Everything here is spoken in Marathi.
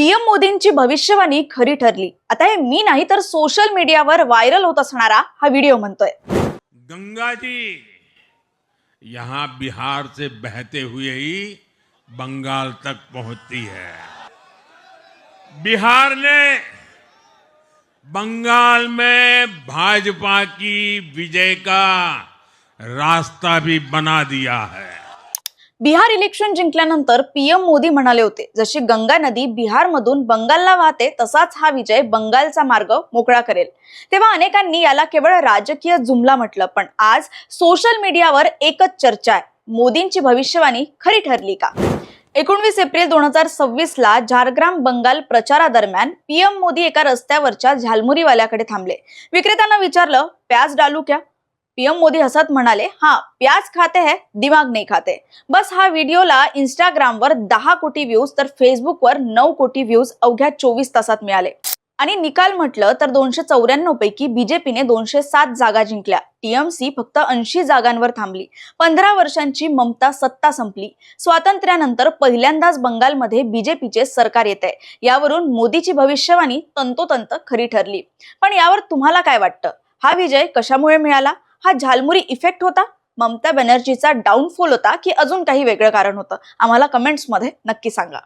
पीएम मोदींची भविष्यवाणी खरी ठरली। आता हे मी नाही तर सोशल मीडियावर व्हायरल होत असणारा हा व्हिडिओ म्हणतोय। गंगा जी यहाँ बिहार से बहते हुए ही बंगाल तक पहुंचती है। बिहार ने बंगाल में भाजपा की विजय का रास्ता भी बना दिया है। बिहार इलेक्शन जिंकल्यानंतर पीएम मोदी म्हणाले होते, जशी गंगा नदी बिहारमधून बंगालला वाहते तसाच हा विजय बंगालचा मार्ग मोकळा करेल। तेव्हा अनेकांनी याला केवळ राजकीय जुमला म्हटलं, पण आज सोशल मीडियावर एकच चर्चा आहे, मोदींची भविष्यवाणी खरी ठरली का? 19 एप्रिल 2026 ला झारग्राम बंगाल प्रचारादरम्यान पीएम मोदी एका रस्त्यावरच्या झालमुरीवाल्याकडे थांबले। विक्रेत्यानं विचारलं, प्याज डालू क्या? पीएम मोदी हसत म्हणाले, हाँ प्याज खाते हैं, दिमाग नहीं खाते। बस हा व्हिडिओला इंस्टाग्रामवर 10 कोटी व्ह्यूज तर फेसबुकवर 9 कोटी व्ह्यूज अवघ्या 24 तासात मिळाले। आणि निकाल म्हटलं तर 294 पैकी बीजेपीने 207 जागा जिंकल्या। टीएमसी फक्त 80 जागांवर थांबली। 15 वर्षांची ममता सत्ता संपली। स्वातंत्र्यानंतर पहिल्यांदाच बंगालमध्ये बीजेपीचे सरकार येते। यावरून मोदीची भविष्यवाणी तंतोतंत खरी ठरली। पण यावर तुम्हाला काय वाटतं? हा विजय कशामुळे मिळाला? हा झालमुरी इफेक्ट होता, ममता बॅनर्जीचा डाऊनफॉल होता, की अजून काही वेगळं कारण होतं? आम्हाला कमेंट्स मध्ये नक्की सांगा।